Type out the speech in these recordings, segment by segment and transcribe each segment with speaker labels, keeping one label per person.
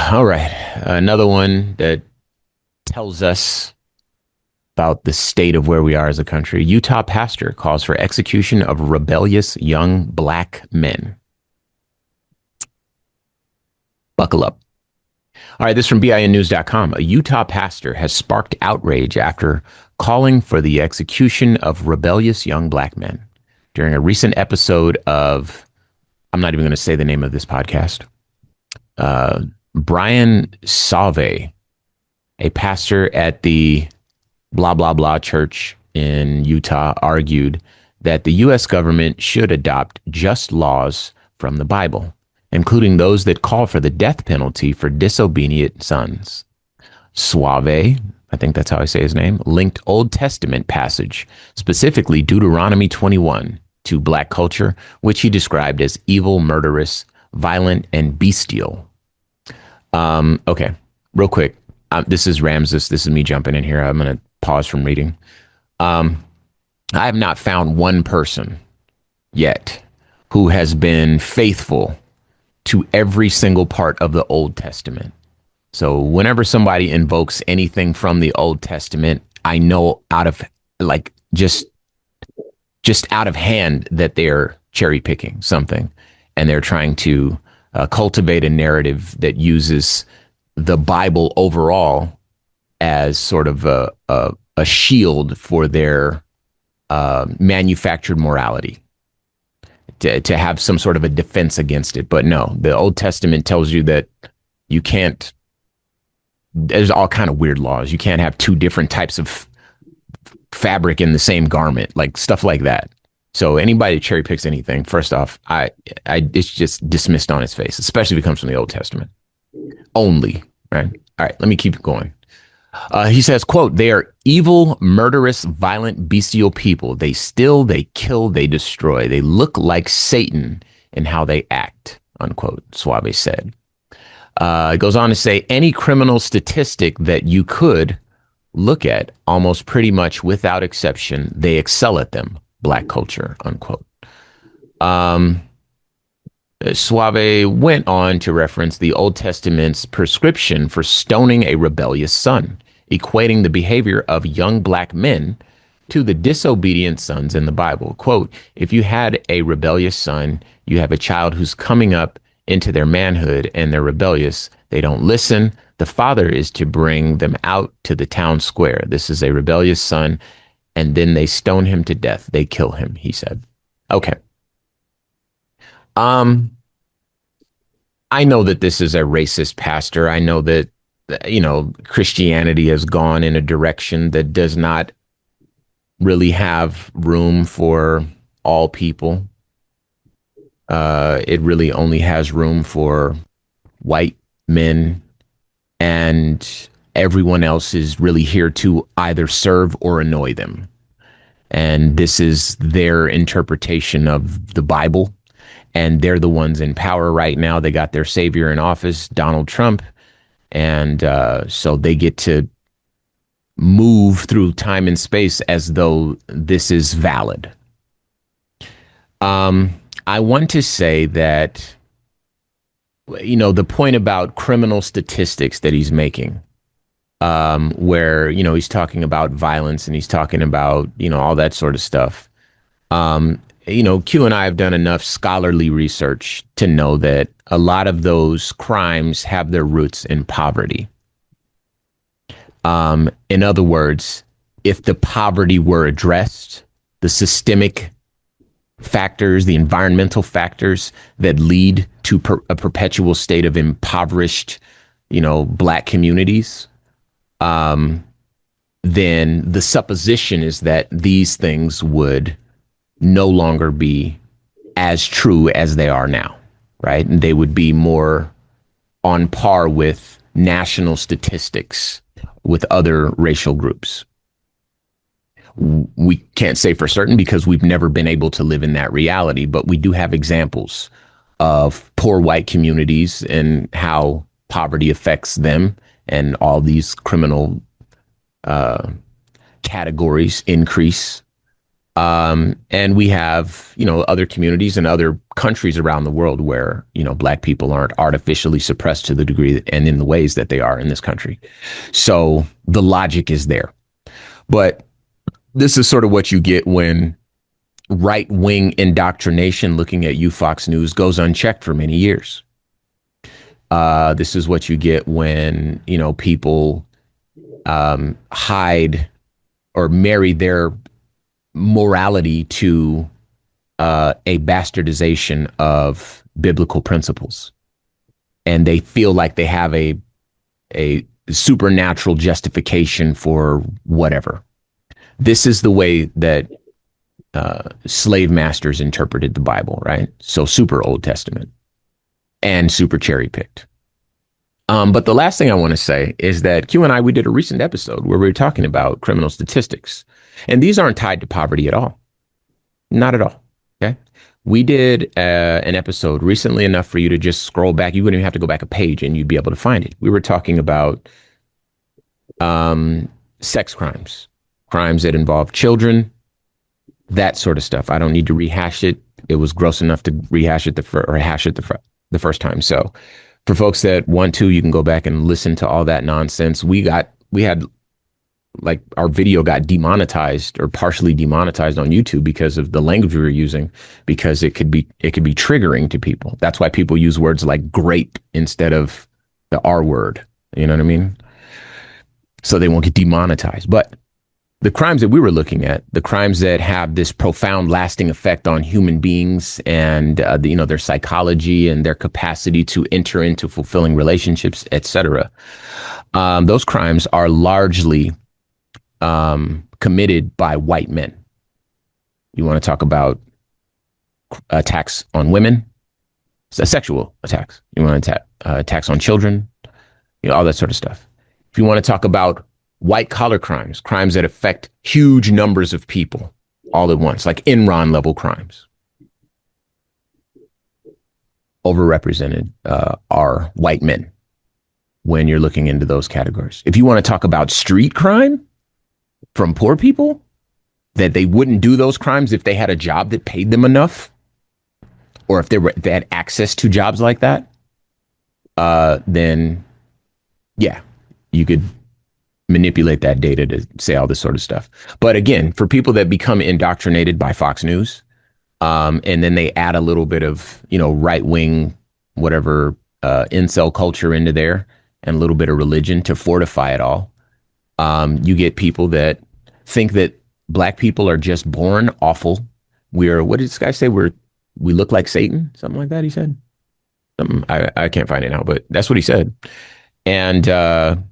Speaker 1: All right. Another one that tells us about the state of where we are as a country. Utah pastor calls for execution of rebellious young black men. Buckle up. All right, this is from BINnews.com. A Utah pastor has sparked outrage after calling for the execution of rebellious young black men during a recent episode of, I'm not even going to say the name of this podcast. Brian Sauve, a pastor at the blah, blah, blah church in Utah, argued that the U.S. government should adopt just laws from the Bible, including those that call for the death penalty for disobedient sons. Suave, I think that's how I say his name, linked Old Testament passage, specifically Deuteronomy 21, to black culture, which he described as evil, murderous, violent, and bestial. Okay, real quick. This is Ramses. This is me jumping in here. I'm going to pause from reading. I have not found one person yet who has been faithful to every single part of the Old Testament. So whenever somebody invokes anything from the Old Testament, I know out of like just out of hand that they're cherry picking something, and they're trying to cultivate a narrative that uses the Bible overall as sort of a shield for their manufactured morality, to have some sort of a defense against it. But no, the Old Testament tells you that you can't, there's all kind of weird laws. You can't have two different types of fabric in the same garment, like stuff like that. So anybody cherry picks anything, first off, it's just dismissed on its face, especially if it comes from the Old Testament only, right? All right, let me keep going. He says, quote, "They are evil, murderous, violent, bestial people. They steal, they kill, they destroy. They look like Satan in how they act," unquote, Suave said. It goes on to say, any criminal statistic that you could look at, almost pretty much without exception, they excel at them. Black culture, unquote. Suave went on to reference the Old Testament's prescription for stoning a rebellious son, equating the behavior of young black men to the disobedient sons in the Bible. Quote, "If you had a rebellious son, you have a child who's coming up into their manhood and they're rebellious. They don't listen. The father is to bring them out to the town square. This is a rebellious son. And then they stone him to death. They kill him," he said. Okay. I know that this is a racist pastor. I know that, Christianity has gone in a direction that does not really have room for all people. It really only has room for white men, and everyone else is really here to either serve or annoy them. And this is their interpretation of the Bible. And they're the ones in power right now. They got their savior in office, Donald Trump. And so they get to move through time and space as though this is valid. I want to say that, the point about criminal statistics that he's making, where, he's talking about violence and he's talking about, all that sort of stuff. Q and I have done enough scholarly research to know that a lot of those crimes have their roots in poverty. In other words, if the poverty were addressed, the systemic factors, the environmental factors that lead to a perpetual state of impoverished, black communities, then the supposition is that these things would no longer be as true as they are now, right? And they would be more on par with national statistics with other racial groups. We can't say for certain because we've never been able to live in that reality, but we do have examples of poor white communities and how poverty affects them, and all these criminal categories increase And we have, other communities and other countries around the world where, black people aren't artificially suppressed to the degree and in the ways that they are in this country. So the logic is there. But this is sort of what you get when right wing indoctrination looking at you, Fox News, goes unchecked for many years. This is what you get when, people hide or marry their morality to a bastardization of biblical principles. And they feel like they have a supernatural justification for whatever. This is the way that slave masters interpreted the Bible, right? So super Old Testament and super cherry picked. But the last thing I want to say is that Q and I, we did a recent episode where we were talking about criminal statistics, and these aren't tied to poverty at all. Not at all. Okay. We did an episode recently enough for you to just scroll back. You wouldn't even have to go back a page and you'd be able to find it. We were talking about sex crimes, crimes that involve children, that sort of stuff. I don't need to rehash it. It was gross enough to rehash it hash it the first time. So for folks that want to, you can go back and listen to all that nonsense. We had like our video got demonetized or partially demonetized on YouTube because of the language we were using, because it could be triggering to people. That's why people use words like grape instead of the R word. You know what I mean? So they won't get demonetized. But the crimes that we were looking at, the crimes that have this profound lasting effect on human beings and their psychology and their capacity to enter into fulfilling relationships, etc. Those crimes are largely committed by white men. You want to talk about attacks on women, sexual attacks. You want to attacks on children, all that sort of stuff. If you want to talk about white collar crimes, crimes that affect huge numbers of people all at once, like Enron level crimes, overrepresented are white men when you're looking into those categories. If you want to talk about street crime from poor people, that they wouldn't do those crimes if they had a job that paid them enough, or if they had access to jobs like that, then yeah, you could manipulate that data to say all this sort of stuff. But again, for people that become indoctrinated by Fox News, and then they add a little bit of, right wing, whatever, incel culture into there, and a little bit of religion to fortify it all. You get people that think that black people are just born awful. What did this guy say? We look like Satan, something like that. He said something. I can't find it now, but that's what he said, and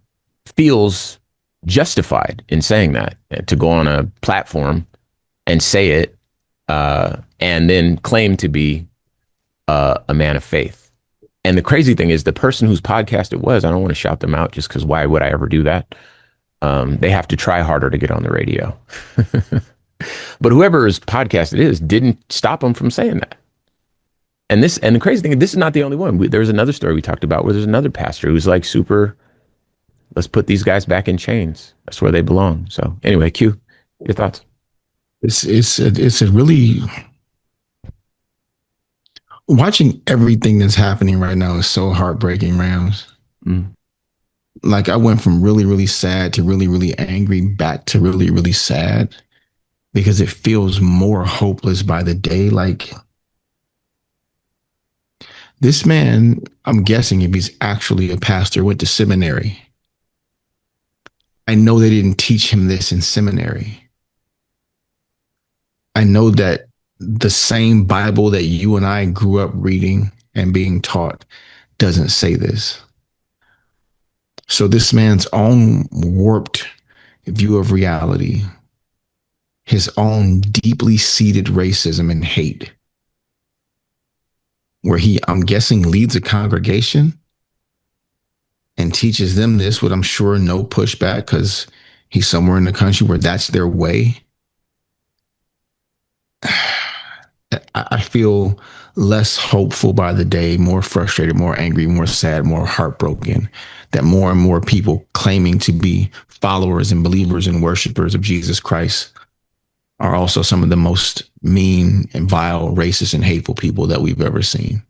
Speaker 1: feels justified in saying that, to go on a platform and say it, and then claim to be a man of faith. And the crazy thing is, the person whose podcast it was, I don't want to shout them out just because why would I ever do that? They have to try harder to get on the radio. But whoever's podcast it is didn't stop them from saying that. And the crazy thing, this is not the only one. There's another story we talked about where there's another pastor who's like super, let's put these guys back in chains. That's where they belong. So anyway, Q, your thoughts?
Speaker 2: It's a really, watching everything that's happening right now is so heartbreaking, Rams. Like, I went from really, really sad to really, really angry back to really, really sad, because it feels more hopeless by the day. Like, this man, I'm guessing if he's actually a pastor, went to seminary. I know they didn't teach him this in seminary. I know that the same Bible that you and I grew up reading and being taught doesn't say this. So this man's own warped view of reality, his own deeply seated racism and hate, where he, I'm guessing, leads a congregation and teaches them this with, I'm sure, no pushback, because he's somewhere in the country where that's their way. I feel less hopeful by the day, more frustrated, more angry, more sad, more heartbroken, that more and more people claiming to be followers and believers and worshipers of Jesus Christ are also some of the most mean and vile, racist, and hateful people that we've ever seen.